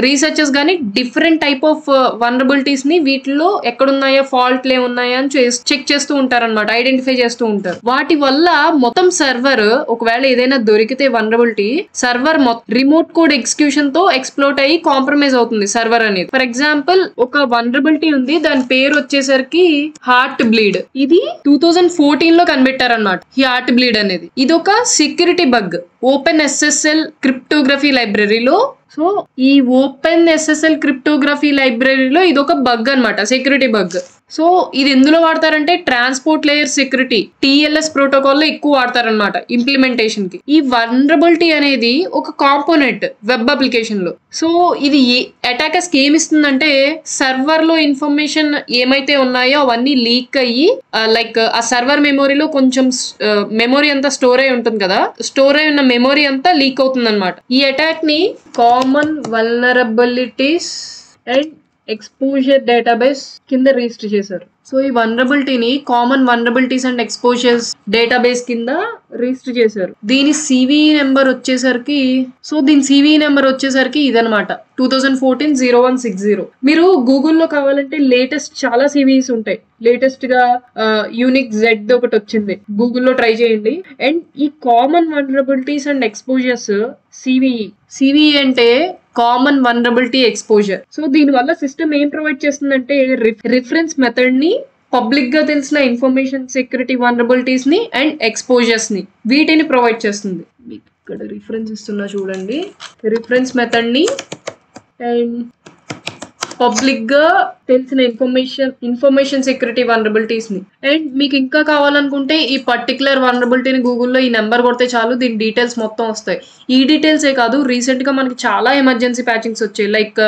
రీసెర్చర్స్ గానీ డిఫరెంట్ టైప్ ఆఫ్ వనరబిలిటీస్ ని వీటిలో ఎక్కడున్నాయో ఫాల్ట్లు ఏమున్నాయా అని చెక్ చేస్తూ ఉంటారన్నమాట, ఐడెంటిఫై చేస్తూ ఉంటారు. వాటి వల్ల మొత్తం సర్వర్ ఒకవేళ ఏదైనా దొరికితే vulnerability server remote code execution తో ఎక్స్ప్లోట్ అయ్యి కాంప్రమైజ్ అవుతుంది సర్వర్ అనేది. ఫర్ ఎగ్జాంపుల్ ఒక వనరబిలిటీ ఉంది, దాని పేరు వచ్చేసరికి హార్ట్ బ్లీడ్. ఇది 2014 లో కనిపెట్టారన్నమాట ఈ హార్ట్ బ్లీడ్ అనేది. ఇది ఒక security bug open SSL cryptography లైబ్రరీలో. సో ఈ ఓపెన్ SSL క్రిప్టోగ్రఫీ లైబ్రరీలో ఇది ఒక బగ్ అన్నమాట, సెక్యూరిటీ బగ్. సో ఇది ఎందులో వాడతారంటే transport layer security TLS protocol లో ఎక్కువ వాడతారనమాట ఇంప్లిమెంటేషన్ కి. ఈ వనరబిలిటీ అనేది ఒక కాంపోనెంట్ వెబ్ అప్లికేషన్ లో. సో ఇది అటాకర్స్ కి ఏమి ఇస్తుందంటే సర్వర్ లో ఇన్ఫర్మేషన్ ఏమైతే ఉన్నాయో అవన్నీ లీక్ అయ్యి లైక్ ఆ సర్వర్ మెమొరీలో కొంచెం మెమొరీ అంతా స్టోర్ అయి ఉంటుంది కదా, స్టోర్ అయి ఉన్న మెమొరీ అంతా లీక్ అవుతుంది అనమాట. ఈ అటాక్ ని common vulnerabilities and exposure database కింద రిజిస్టర్ చేశారు. సో ఈ వనరబిలిటీని common vulnerabilities and exposures database కింద రిజిస్టర్ చేశారు. దీని CVE నెంబర్ వచ్చేసరికి ఇదనమాట 2014-0160. మీరు గూగుల్లో కావాలంటే లేటెస్ట్ చాలా CVEs ఉంటాయి. లేటెస్ట్ గా యూనిక్ Z ఒకటి వచ్చింది, గూగుల్లో ట్రై చేయండి. అండ్ ఈ common vulnerabilities and exposures CVE అంటే కామన్ వనరబిలిటీ ఎక్స్పోజర్. సో దీని వల్ల సిస్టమ్ ఏం ప్రొవైడ్ చేస్తుందంటే రిఫరెన్స్ మెథడ్ ని, పబ్లిక్ గా తెలిసిన ఇన్ఫర్మేషన్ సెక్యూరిటీ వనరబిలిటీస్ ని అండ్ ఎక్స్పోజర్స్ ని వీటిని ప్రొవైడ్ చేస్తుంది. మీకు ఇక్కడ రిఫరెన్స్ ఇస్తున్నా చూడండి. రిఫరెన్స్ మెథడ్ ని అండ్ పబ్లిక్ గా తెలిసిన ఇన్ఫర్మేషన్ సెక్యూరిటీ వనరబిలిటీస్ ని. అండ్ మీకు ఇంకా కావాలనుకుంటే ఈ పర్టికులర్ వనరబిలిటీని గూగుల్లో ఈ నెంబర్ కొడితే చాలు, దీని డీటెయిల్స్ మొత్తం వస్తాయి. ఈ డీటెయిల్సే కాదు, రీసెంట్ గా మనకి చాలా ఎమర్జెన్సీ ప్యాచింగ్స్ వచ్చాయి. లైక్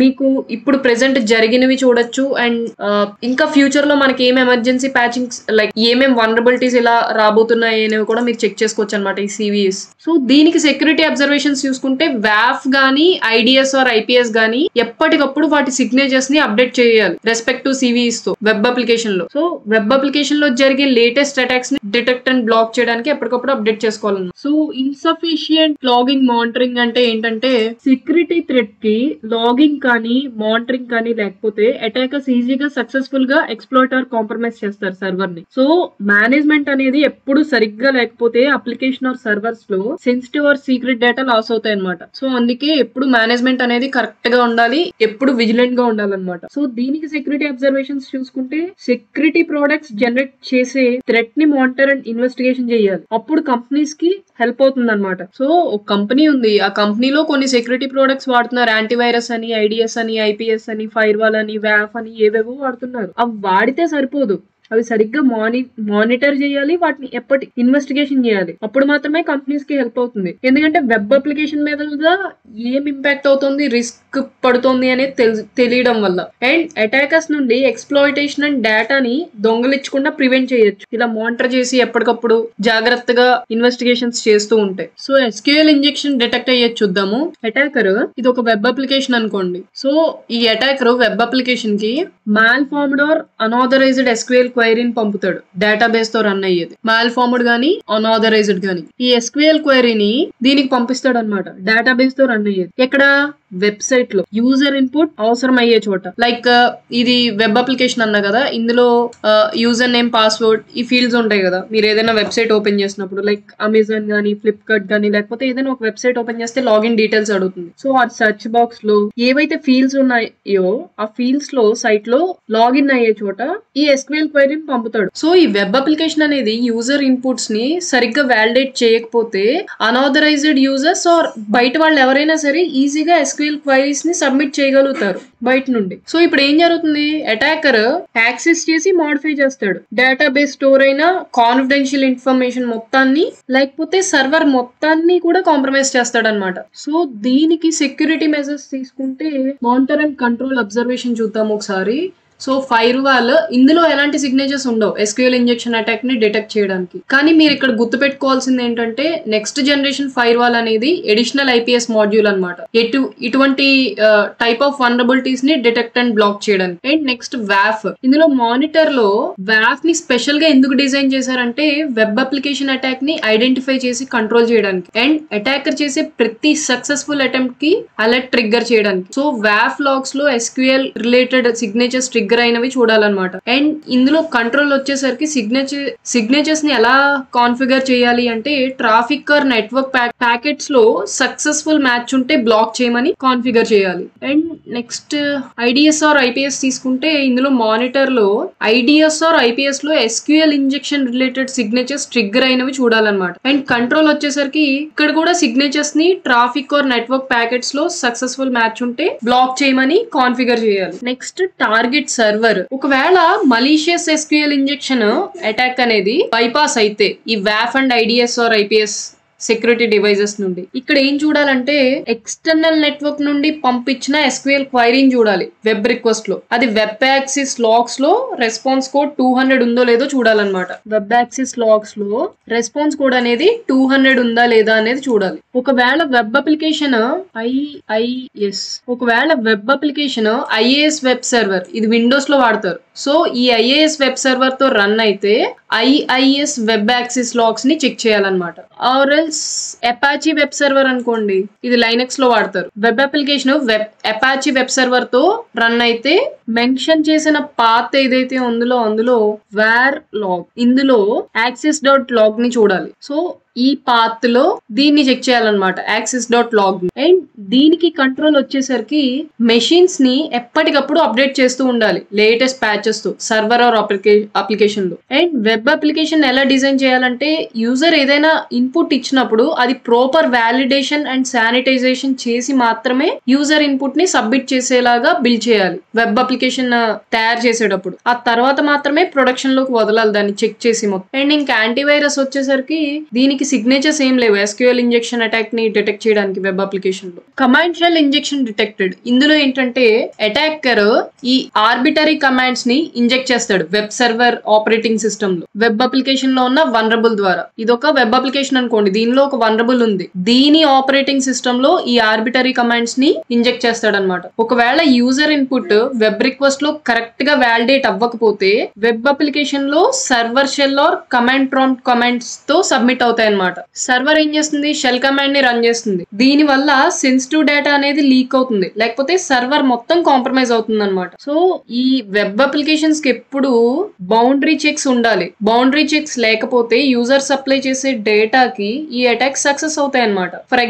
మీకు ఇప్పుడు ప్రెసెంట్ జరిగినవి చూడొచ్చు. అండ్ ఇంకా ఫ్యూచర్ లో మనకి ఏం ఎమర్జెన్సీ ప్యాచింగ్స్ లైక్ ఏమేం వనరబిలిటీస్ ఇలా రాబోతున్నాయి అనేవి కూడా మీరు చెక్ చేసుకోవచ్చు అనమాట ఈ CVEs. సో దీనికి సెక్యూరిటీ అబ్జర్వేషన్స్ చూసుకుంటే WAF గానీ IDS ఆర్ IPS గానీ ఎప్పటికప్పుడు వాటి సిగ్నేచర్స్ ని అప్డేట్ చేయాలి రెస్పెక్టివ్ CVEs తో వెబ్ అప్లికేషన్ లో. సో వెబ్ అప్లికేషన్ లో జరిగే లేటెస్ట్ అటాక్స్ ని డిటెక్ట్ అండ్ బ్లాక్ చేయడానికి ఎప్పటికప్పుడు అప్డేట్ చేసుకోవాలన్నమాట. సో ఇన్సఫిషియంట్ లాగింగ్ మానిటరింగ్ అంటే ఏంటంటే సెక్యూరిటీ థ్రెట్ కి లాగింగ్ కానీ మానిటరింగ్ కానీ లేకపోతే అటాకర్స్ ఈజీగా సక్సెస్ఫుల్ గా ఎక్స్ప్లోయిట్ ఆర్ కాంప్రమైజ్ చేస్తారు సర్వర్ ని. సో మేనేజ్మెంట్ అనేది ఎప్పుడు సరిగ్గా లేకపోతే అప్లికేషన్ ఆర్ సర్వర్స్ లో sensitive or secret data loss అవుతాయి అనమాట. సో అందుకే ఎప్పుడు మేనేజ్మెంట్ అనేది కరెక్ట్ గా ఉండాలి, ఎప్పుడు విజిలెంట్ గా ఉండాలన్నమాట. సో దీనికి సెక్యూరిటీ అబ్జర్వేషన్స్ చూసుకుంటే సెక్యూరిటీ ప్రొడక్ట్స్ జనరేట్ చేసే థ్రెట్ ని మానిటర్ అండ్ ఇన్వెస్టిగేషన్ చేయాలి. అప్పుడు కంపెనీస్ కి హెల్ప్ అవుతుంది అనమాట. సో ఒక కంపెనీ ఉంది, ఆ కంపెనీలో కొన్ని సెక్యూరిటీ ప్రొడక్ట్స్ వాడుతున్నారు. యాంటీవైరస్ అని, IDS అని, IPS అని, ఫైర్వాల్ అని, WAF అని ఏవేవో వాడుతున్నారు. అవి వాడితే సరిపోదు, అవి సరిగ్గా మానిటర్ చేయాలి, వాటిని ఎప్పటి ఇన్వెస్టిగేషన్ చేయాలి. అప్పుడు మాత్రమే కంపెనీస్ కి హెల్ప్ అవుతుంది. ఎందుకంటే వెబ్ అప్లికేషన్ మీద ఏం ఇంపాక్ట్ అవుతుంది, రిస్క్ పడుతుంది అనేది తెలియడం వల్ల. అండ్ అటాకర్స్ నుండి ఎక్స్ప్లాయిటేషన్ అండ్ డేటాని దొంగలించకుండా ప్రివెంట్ చేయొచ్చు ఇలా మానిటర్ చేసి ఎప్పటికప్పుడు జాగ్రత్తగా ఇన్వెస్టిగేషన్స్ చేస్తూ ఉంటాయి. సో SQL ఇంజెక్షన్ డిటెక్ట్ అయ్యేది చూద్దాము. అటాకర్ ఇది ఒక వెబ్ అప్లికేషన్ అనుకోండి. సో ఈ అటాకర్ వెబ్ అప్లికేషన్ కి malformed or unauthorised SQL క్వైరీని పంపుతాడు. డేటాబేస్ తో రన్ అయ్యేది మాల్ ఫార్మ్డ్ గానీ అన్ఆథరైజ్డ్ గానీ. ఈ SQL క్వైరీని దీనికి పంపిస్తాడు అనమాట, డేటాబేస్ తో రన్ అయ్యేది. ఎక్కడ వెబ్సైట్ లో యూజర్ ఇన్పుట్ అవసరం అయ్యే చోట. లైక్ ఇది వెబ్ అప్లికేషన్ అన్నా కదా, ఇందులో యూజర్ నేమ్, పాస్వర్డ్ ఈ ఫీల్డ్స్ ఉంటాయి కదా. మీరు ఏదైనా వెబ్సైట్ ఓపెన్ చేసినప్పుడు లైక్ అమెజాన్ గానీ, ఫ్లిప్కార్ట్ గానీ, లేకపోతే ఏదైనా ఒక వెబ్సైట్ ఓపెన్ చేస్తే లాగిన్ డీటెయిల్స్ అడుగుతుంది. సో ఆ సెర్చ్ బాక్స్ లో ఏవైతే ఫీల్డ్స్ ఉన్నాయో ఆ ఫీల్డ్స్ లో సైట్ లో లాగిన్ అయ్యే చోట ఈ SQL క్వైరీని పంపుతాడు. సో ఈ వెబ్ అప్లికేషన్ అనేది యూజర్ ఇన్పుట్స్ ని సరిగ్గా వాలిడేట్ చేయకపోతే అన్ఆథరైజ్డ్ యూజర్స్ ఆర్ బయట వాళ్ళు ఎవరైనా సరే ఈజీగా SQL క్వైరీస్ ని సబ్మిట్ చేయగలుగుతారు బయట నుండి. సో ఇప్పుడు ఏం జరుగుతుంది, అటాకర్ యాక్సెస్ చేసి మోడిఫై చేస్తాడు డేటాబేస్ స్టోర్ అయిన కాన్ఫిడెన్షియల్ ఇన్ఫర్మేషన్ మొత్తాన్ని, లేకపోతే సర్వర్ మొత్తాన్ని కూడా కాంప్రమైజ్ చేస్తాడు అనమాట. సో దీనికి సెక్యూరిటీ మెజర్స్ తీసుకుంటే మానిటర్ అండ్ కంట్రోల్ అబ్జర్వేషన్ చూద్దాం ఒకసారి. సో ఫైర్ వాల్ ఇందులో ఎలాంటి సిగ్నేచర్స్ ఉండవు SQL ఇంజెక్షన్ అటాక్ ని డిటెక్ట్ చేయడానికి. కానీ మీరు ఇక్కడ గుర్తు పెట్టుకోవాల్సింది ఏంటంటే నెక్స్ట్ జనరేషన్ ఫైర్ వాల్ అనేది ఎడిషనల్ IPS మాడ్యూల్ అనమాట, ఇటువంటి టైప్ ఆఫ్ వల్నరబిలిటీస్ ని డిటెక్ట్ అండ్ బ్లాక్ చేయడానికి. అండ్ నెక్స్ట్ WAF, ఇందులో మానిటర్ లో WAF ని స్పెషల్ గా ఎందుకు డిజైన్ చేశారంటే వెబ్ అప్లికేషన్ అటాక్ ని ఐడెంటిఫై చేసి కంట్రోల్ చేయడానికి అండ్ అటాకర్ చేసే ప్రతి సక్సెస్ఫుల్ అటెంప్ట్ కి అలర్ట్ ట్రిగ్గర్ చేయడానికి. సో WAF లాగ్స్ లో SQL రిలేటెడ్ సిగ్నేచర్స్ ట్రిగ్గర్ అయినవి చూడాలన్నమాట. అండ్ ఇందులో కంట్రోల్ వచ్చేసరికి సిగ్నేచర్స్ ని ఎలా కాన్ఫిగర్ చేయాలి అంటే ట్రాఫిక్ ఆర్ నెట్వర్క్ ప్యాకెట్స్ లో సక్సెస్ఫుల్ మ్యాచ్ ఉంటే బ్లాక్ చేయమని కాన్ఫిగర్ చేయాలి. And next IDS or IPS తీసుకుంటే ఇందులో మానిటర్ లో IDS ఆర్ IPS లో SQL injection related signatures trigger అయినవి చూడాలన్నమాట. అండ్ కంట్రోల్ వచ్చేసరికి ఇక్కడ కూడా సిగ్నేచర్స్ ని ట్రాఫిక్ ఆర్ నెట్వర్క్ ప్యాకెట్స్ లో సక్సెస్ఫుల్ మ్యాచ్ ఉంటే బ్లాక్ చేయమని కాన్ఫిగర్ చేయాలి. నెక్స్ట్ టార్గెట్ సర్వర్, ఒకవేళ మలీషియస్ SQL ఇంజెక్షన్ అటాక్ అనేది బైపాస్ అయితే ఈ WAF and IDS or IPS security devices నుండి ఇక్కడ ఏం చూడాలంటే ఎక్స్టర్నల్ నెట్వర్క్ నుండి పంపించిన SQL క్వైరీని చూడాలి వెబ్ రిక్వెస్ట్ లో. అది వెబ్ యాక్సిస్ లాగ్స్ లో రెస్పాన్స్ కోడ్ 200 ఉందో లేదో చూడాలన్నమాట. వెబ్ యాక్సిస్ లాగ్స్ లో రెస్పాన్స్ కోడ్ అనేది 200 ఉందా లేదా అనేది చూడాలి. ఒకవేళ web application IIS web server, ఇది విండోస్ లో వాడతారు. సో ఈ IIS వెబ్ సర్వర్ తో రన్ అయితే IIS వెబ్ యాక్సిస్ లాగ్స్ ని చెక్ చేయాలన్నమాట. Or else Apache web server అనుకోండి, ఇది లైనక్స్ లో వాడతారు. Web application Apache web server తో రన్ అయితే మెన్షన్ చేసిన పాత్ ఏదైతే అందులో వేర్ లాగ్, ఇందులో access.log ని చూడాలి. సో ఈ పాత్ లో దీన్ని చెక్ చేయాలన్నమాట, access.log. అండ్ దీనికి కంట్రోల్ వచ్చేసరికి మెషిన్స్ ని ఎప్పటికప్పుడు అప్డేట్ చేస్తూ ఉండాలి లేటెస్ట్ ప్యాచెస్ తో సర్వర్ ఆర్ అప్లికేషన్ లో. అండ్ వెబ్ అప్లికేషన్ ఎలా డిజైన్ చేయాలంటే యూజర్ ఏదైనా ఇన్పుట్ ఇచ్చినప్పుడు అది ప్రాపర్ వ్యాలిడేషన్ అండ్ శానిటైజేషన్ చేసి మాత్రమే యూజర్ ఇన్పుట్ ని సబ్మిట్ చేసేలాగా బిల్డ్ చేయాలి వెబ్ అప్లికేషన్ తయారు చేసేటప్పుడు. ఆ తర్వాత మాత్రమే ప్రొడక్షన్ లోకి వదలాలి దాన్ని చెక్ చేసి మొత్తం. అండ్ ఇంకా యాంటీవైరస్ వచ్చేసరికి దీనికి సిగ్నేచర్స్ ఏం లేవు SQL ఇంజెక్షన్ అటాక్ ని డిటెక్ట్ చేయడానికి వెబ్ అప్లికేషన్ లో. కమాండ్ షెల్ ఇంజెక్షన్ డిటెక్టెడ్, ఇందులో ఏంటంటే అటాకర్ ఈ ఆర్బిటరీ కమాండ్స్ ని ఇంజెక్ట్ చేస్తాడు వెబ్ సర్వర్ ఆపరేటింగ్ సిస్టమ్ లో వెబ్ అప్లికేషన్ లో ఉన్న వల్నరబుల్ ద్వారా. ఇది ఒక వెబ్ అప్లికేషన్ అనుకోండి, దీనిలో ఒక వల్నరబుల్ ఉంది, దీని ఆపరేటింగ్ సిస్టమ్ లో ఈ ఆర్బిటరీ కమాండ్స్ ని ఇంజెక్ట్ చేస్తాడు అనమాట. ఒకవేళ యూజర్ ఇన్పుట్ వెబ్ రిక్వెస్ట్ లో కరెక్ట్ గా వ్యాలిడేట్ అవ్వకపోతే వెబ్ అప్లికేషన్ లో server shall or command prompt commands తో సబ్మిట్ అవుతాయి అనమాట. సర్వర్ ఏం చేస్తుంది, షెల్ కమాండ్ ని రన్ చేస్తుంది. దీని వల్ల సెన్సిటివ్ డేటా అనేది లీక్ అవుతుంది, లేకపోతే సర్వర్ మొత్తం కాంప్రమైజ్ అవుతుంది అనమాట. సో ఈ వెబ్ అప్లికేషన్స్ కి ఎప్పుడు బౌండరీ చెక్స్ ఉండాలి. బౌండరీ చెక్స్ లేకపోతే యూజర్ సప్లై చేసే డేటాకి ఈ అటాక్ సక్సెస్ అవుతాయి అనమాట. ఫర్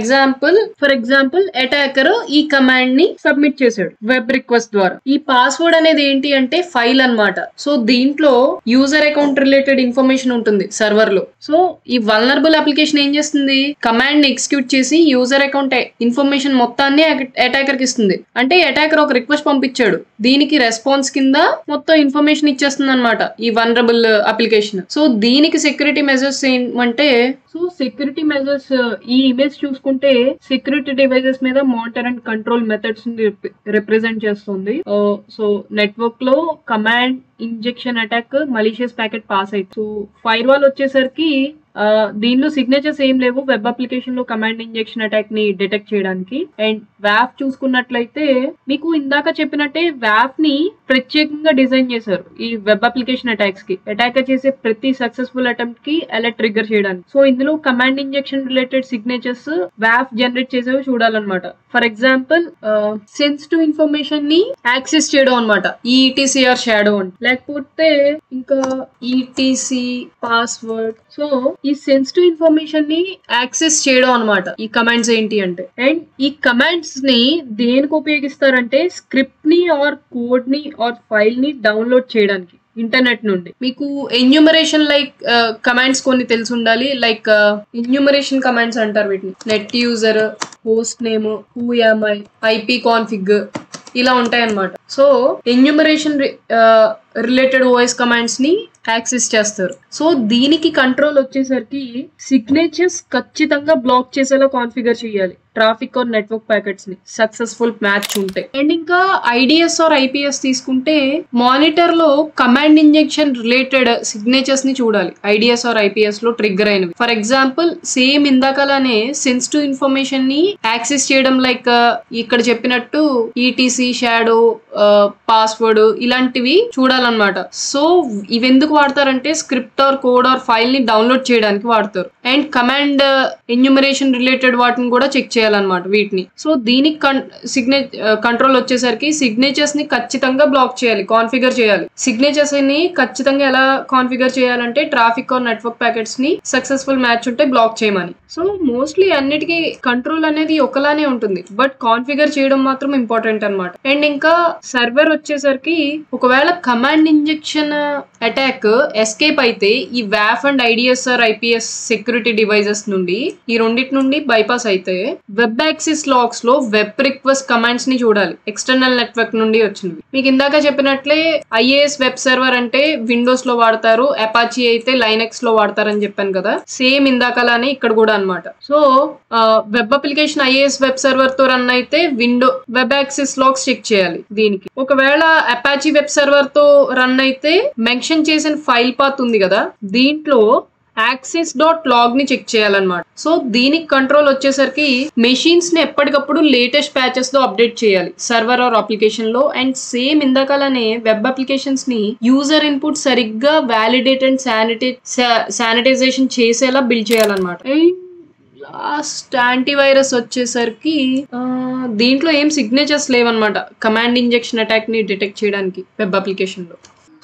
ఎగ్జాంపుల్ అటాకర్ ఈ కమాండ్ ని సబ్మిట్ చేశాడు వెబ్ రిక్వెస్ట్ ద్వారా. ఈ పాస్వర్డ్ అనేది ఏంటి అంటే ఫైల్ అనమాట. సో దీంట్లో యూజర్ అకౌంట్ రిలేటెడ్ ఇన్ఫర్మేషన్ ఉంటుంది సర్వర్ లో. సో ఈ వల్నరబుల్ అప్లికేషన్ ఏం చేస్తుంది, కమాండ్ ని ఎగ్జిక్యూట్ చేసి యూజర్ అకౌంట్ ఇన్ఫర్మేషన్ మొత్తాన్ని అటాకర్ కి ఇస్తుంది. అంటే అటాకర్ ఒక రిక్వెస్ట్ పంపించాడు, దీనికి రెస్పాన్స్ కింద మొత్తం ఇన్ఫర్మేషన్ ఇచ్చేస్తుంది అనమాట ఈ వల్నరబుల్ అప్లికేషన్. సో దీనికి సెక్యూరిటీ మెజర్స్ ఏమంటే, సెక్యూరిటీ మెజర్స్ ఈ ఇమేజ్ చూసుకుంటే సెక్యూరిటీ డివైజెస్ మీద monitor and control methods represent చేస్తుంది. సో నెట్వర్క్ లో command injection attack malicious packet pass అయితే. సో ఫైర్ వాల్ వచ్చేసరికి దీనిలో సిగ్నేచర్స్ ఏం లేవు వెబ్ అప్లికేషన్ లో కమాండ్ ఇంజెక్షన్ అటాక్ ని డిటెక్ట్ చేయడానికి. అండ్ WAF చూసుకున్నట్లయితే మీకు ఇందాక చెప్పినట్టే WAF ని ప్రత్యేకంగా డిజైన్ చేశారు ఈ వెబ్ అప్లికేషన్ అటాక్స్ కి. అటాకర్ చేసే ప్రతి సక్సెస్ఫుల్ అటెంప్ట్ కి అలర్ట్ ట్రిగ్గర్ చేయడానికి. సో ఇందులో command injection related signatures WAF generate చేసేవి చూడాలన్నమాట. ఫర్ ఎగ్జాంపుల్ సెన్సిటివ్ ఇన్ఫర్మేషన్ ని యాక్సెస్ చేయడం అనమాట, ఈ ETCR షాడో అని, లేకపోతే ఇంకా ETC పాస్వర్డ్. సో ఈ సెన్సిటివ్ ఇన్ఫర్మేషన్ ని యాక్సెస్ చేయడం అనమాట ఈ కమాండ్స్ ఏంటి అంటే. అండ్ ఈ కమాండ్స్ ని దేనికి ఉపయోగిస్తారంటే స్క్రిప్ట్ ని ఆర్ కోడ్ ని ఆర్ ఫైల్ ని డౌన్లోడ్ చేయడానికి ఇంటర్నెట్ నుండి. మీకు ఎన్యూమరేషన్ కమాండ్స్ కొన్ని తెలిసి ఉండాలి. ఎన్యూమరేషన్ కమాండ్స్ అంటారు వీటిని. Net user, host name, who am I, IP config, ఇలా ఉంటాయి అన్నమాట. So enumeration related OS commands ని యాక్సెస్ చేస్తారు. సో దీనికి కంట్రోల్ వచ్చేసరికి సిగ్నేచర్స్ ఖచ్చితంగా బ్లాక్ చేసేలా కాన్ఫిగర్ చేయాలి. ట్రాఫిక్ ఆర్ నెట్వర్క్ ప్యాకెట్స్ ని సక్సెస్ఫుల్ మ్యాచ్ ఉంటే. అండ్ ఇంకా ఐడిఎస్ ఆర్ ఐపీఎస్ తీసుకుంటే మానిటర్ లో కమాండ్ ఇంజెక్షన్ రిలేటెడ్ సిగ్నేచర్స్ ని చూడాలి ఐడిఎస్ ఆర్ ఐపీఎస్ లో ట్రిగ్గర్ అయినవి. ఫర్ ఎగ్జాంపుల్ సేమ్ ఇందాకలానే సెన్సిటివ్ ఇన్ఫర్మేషన్ ని యాక్సెస్ చేయడం, లైక్ ఇక్కడ చెప్పినట్టు ఈటీసీ, షాడో, పాస్వర్డ్ ఇలాంటివి చూడాలన్నమాట. సో ఇవి ఎందుకు వాడతారంటే script or code or file ని డౌన్లోడ్ చేయడానికి వాడతారు. అండ్ కమాండ్ ఎన్యూమరేషన్ రిలేటెడ్ వాటిని కూడా చెక్ చేయాలన్నమాట వీటిని. సో దీనికి కంట్రోల్ వచ్చేసరికి సిగ్నేచర్స్ ని ఖచ్చితంగా బ్లాక్ చేయాలి, కాన్ఫిగర్ చేయాలి. సిగ్నేచర్స్ ని ఖచ్చితంగా ఎలా కాన్ఫిగర్ చేయాలంటే ట్రాఫిక్ ఆర్ నెట్వర్క్ ప్యాకెట్స్ ని సక్సెస్ఫుల్ మ్యాచ్ ఉంటే బ్లాక్ చేయమని. సో మోస్ట్లీ అన్నిటికీ కంట్రోల్ అనేది ఒకలానే ఉంటుంది, బట్ కాన్ఫిగర్ చేయడం మాత్రం ఇంపార్టెంట్ అనమాట. అండ్ ఇంకా సర్వర్ వచ్చేసరికి ఒకవేళ కమాండ్ ఇంజెక్షన్ అటాక్ ఎస్కేప్ అయితే ఈ వ్యాఫ్ and IDS or IPS security devices నుండి ఈ రెండింటి నుండి బైపాస్ అయితే వెబ్ యాక్సెస్ లాగ్స్ లో వెబ్ రిక్వెస్ట్ కమాండ్స్ ని చూడాలి ఎక్స్టర్నల్ నెట్వర్క్ నుండి వచ్చినవి. మీకు ఇందాక చెప్పినట్లే ఐఏఎస్ వెబ్ సర్వర్ అంటే విండోస్ లో వాడతారు, అపాచీ అయితే లైనక్స్ లో వాడతారని చెప్పాను కదా, సేమ్ ఇందాకలానే ఇక్కడ కూడా అనమాట. So web application IAS web server తో రన్ అయితే window web access logs check చేయాలి దీనికి. ఒకవేళ అపాచీ వెబ్ సర్వర్ తో రన్ అయితే మెన్షన్ చేసిన ఫైల్ పాత్ ఉంది కదా, దీంట్లో access.log ని చెక్ చేయాలన్నమాట. సో దీనికి కంట్రోల్ వచ్చేసరికి మెషిన్స్ ని ఎప్పటికప్పుడు లేటెస్ట్ ప్యాచెస్ తో అప్డేట్ చేయాలి సర్వర్ ఆర్ అప్లికేషన్ లో. అండ్ సేమ్ ఇందాకలానే వెబ్ అప్లికేషన్స్ ని యూజర్ ఇన్పుట్ సరిగ్గా వ్యాలిడేట్ అండ్ శానిటైజేషన్ చేసేలా బిల్డ్ చేయాలన్నమాట. లాస్ట్ యాంటీవైరస్ వచ్చేసరికి దీంట్లో ఏం సిగ్నేచర్స్ లేవన్నమాట కమాండ్ ఇంజెక్షన్ అటాక్ ని డిటెక్ట్ చేయడానికి వెబ్ అప్లికేషన్ లో.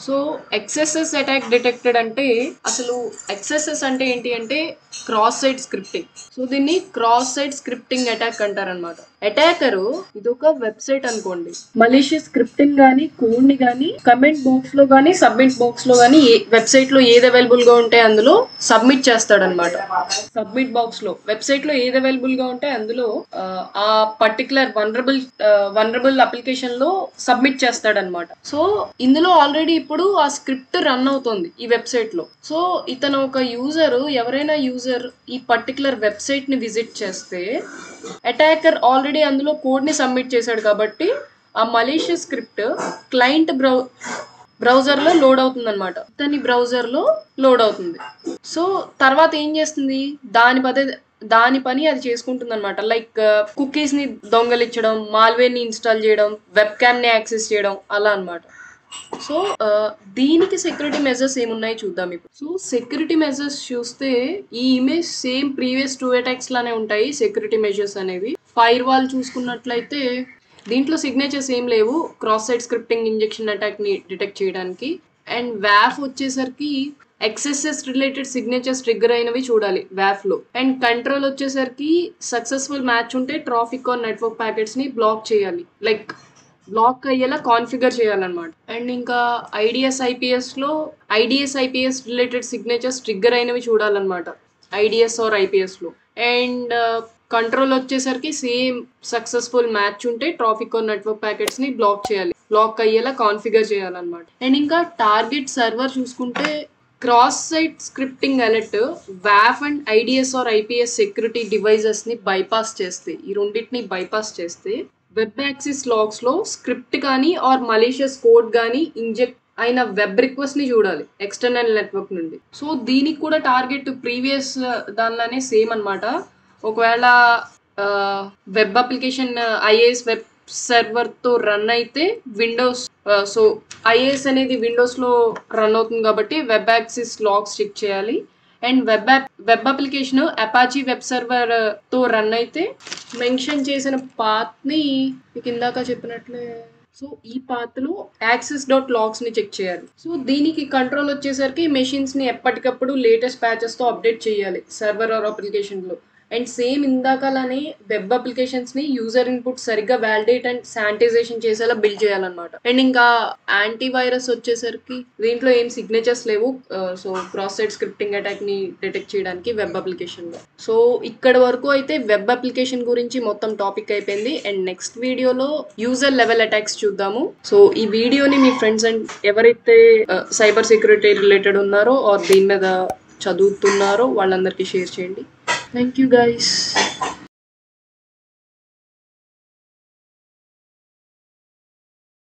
సో ఎక్స్ఎస్ఎస్ అటాక్ డిటెక్టెడ్ అంటే అసలు ఎక్స్ఎస్ఎస్ అంటే ఏంటి అంటే క్రాస్ సైట్ స్క్రిప్టింగ్. సో దీన్ని క్రాస్ సైట్ స్క్రిప్టింగ్ అటాక్ అంటారనమాట. అటాకరు ఇదొక వెబ్సైట్ అనుకోండి, మలేషియస్ స్క్రిప్టింగ్ గానీ కోడ్ ని గానీ కమెంట్ బాక్స్ లో గానీ సబ్మిట్ బాక్స్ లో గానీ వెబ్సైట్ లో ఏది అవైలబుల్ గా ఉంటే అందులో సబ్మిట్ చేస్తాడనమాట. సబ్మిట్ బాక్స్ లో వెబ్సైట్ లో ఏది అవైలబుల్ గా ఉంటే అందులో ఆ పర్టికులర్ వనరబుల్ అప్లికేషన్ లో సబ్మిట్ చేస్తాడనమాట. సో ఇందులో ఆల్రెడీ ఇప్పుడు ఆ స్క్రిప్ట్ రన్ అవుతుంది ఈ వెబ్సైట్ లో. సో ఇతను ఒక యూజర్, ఎవరైనా యూజర్ ఈ పర్టికులర్ వెబ్సైట్ ని విజిట్ చేస్తే అటాకర్ ఆల్రెడీ అందులో కోడ్ ని సబ్మిట్ చేశాడు కాబట్టి ఆ మలేషియస్ స్క్రిప్ట్ క్లయింట్ బ్రౌజర్ లో లోడ్ అవుతుంది అనమాట. దాని బ్రౌజర్ లో లోడ్ అవుతుంది. సో తర్వాత ఏం చేస్తుంది, దాని పని అది చేసుకుంటుంది అనమాట. లైక్ కుకీస్ ని దొంగలించడం, మాల్వేర్ ని ఇన్స్టాల్ చేయడం, వెబ్ క్యామ్ ని యాక్సెస్ చేయడం అలా అనమాట. సో దీనికి సెక్యూరిటీ మెజర్స్ ఏమున్నాయి చూద్దాం ఇప్పుడు. సో సెక్యూరిటీ మెజర్స్ చూస్తే ఈ ఇమేజ్ సేమ్ ప్రీవియస్ 2 అటాక్స్ లానే ఉంటాయి సెక్యూరిటీ మెజర్స్ అనేవి. ఫైర్ వాల్ చూసుకున్నట్లయితే దీంట్లో సిగ్నేచర్స్ ఏం లేవు cross site scripting injection attack ని డిటెక్ట్ చేయడానికి. అండ్ వ్యాఫ్ వచ్చేసరికి ఎక్స్ఎస్ఎస్ రిలేటెడ్ సిగ్నేచర్స్ ట్రిగ్గర్ అయినవి చూడాలి వ్యాఫ్ లో. అండ్ కంట్రోల్ వచ్చేసరికి సక్సెస్ఫుల్ మ్యాచ్ ఉంటే ట్రాఫిక్ ఆర్ నెట్వర్క్ ప్యాకెట్స్ ని బ్లాక్ చేయాలి, లైక్ బ్లాక్ అయ్యేలా కాన్ఫిగర్ చేయాలన్నమాట. అండ్ ఇంకా IDS IPS related signatures trigger అయినవి చూడాలన్నమాట ఐడిఎస్ ఆర్ ఐపీఎస్ లో. అండ్ కంట్రోల్ వచ్చేసరికి సేమ్ సక్సెస్ఫుల్ మ్యాచ్ ఉంటే ట్రాఫిక్ ఆర్ నెట్వర్క్ ప్యాకెట్స్ ని బ్లాక్ చేయాలి, బ్లాక్ అయ్యేలా కాన్ఫిగర్ చేయాలన్నమాట. అండ్ ఇంకా టార్గెట్ సర్వర్ చూసుకుంటే క్రాస్ సైట్ స్క్రిప్టింగ్ అలర్ట్ వ్యాఫ్ and IDS or IPS security devices ని బైపాస్ చేస్తే, ఈ రెండింటిని బైపాస్ చేస్తే వెబ్ యాక్సెస్ లాగ్స్ లో స్క్రిప్ట్ కానీ ఆర్ మలేషియస్ కోడ్ కానీ ఇంజెక్ట్ అయిన వెబ్ రిక్వెస్ట్ ని చూడాలి ఎక్స్టర్నల్ నెట్వర్క్ నుండి. సో దీనికి కూడా టార్గెట్ ప్రీవియస్ దానిలోనే సేమ్ అనమాట. ఒకవేళ web application IAS web server తో రన్ అయితే విండోస్, సో ఐఏఎస్ అనేది విండోస్ లో రన్ అవుతుంది కాబట్టి వెబ్ యాక్సెస్ లాగ్స్ చెక్ చేయాలి. And web application Apache web server తో రన్ అయితే మెన్షన్ చేసిన పాత్ ని మీకు ఇందాక చెప్పినట్లే, సో ఈ పాత్ లో access.logs ని చెక్ చేయాలి. సో దీనికి కంట్రోల్ వచ్చేసరికి మెషిన్స్ ని ఎప్పటికప్పుడు లేటెస్ట్ ప్యాచెస్ తో అప్డేట్ చేయాలి సర్వర్ ఆర్ అప్లికేషన్ లో. అండ్ సేమ్ ఇందాకలానే వెబ్ అప్లికేషన్స్ ని యూజర్ ఇన్పుట్ సరిగ్గా వ్యాలిడేట్ అండ్ శానిటైజేషన్ చేసేలా బిల్డ్ చేయాలన్నమాట. అండ్ ఇంకా యాంటీవైరస్ వచ్చేసరికి దీంట్లో ఏం సిగ్నేచర్స్ లేవు so cross site scripting attack ని డిటెక్ట్ చేయడానికి వెబ్ అప్లికేషన్ లో. సో ఇక్కడ వరకు అయితే వెబ్ అప్లికేషన్ గురించి మొత్తం టాపిక్ అయిపోయింది. అండ్ నెక్స్ట్ వీడియోలో యూజర్ లెవెల్ అటాక్స్ చూద్దాము. సో ఈ వీడియోని మీ ఫ్రెండ్స్ అండ్ ఎవరైతే సైబర్ సెక్యూరిటీ రిలేటెడ్ ఉన్నారో ఆర్ దీని మీద చదువుతున్నారో వాళ్ళందరికీ షేర్ చేయండి. Thank you guys.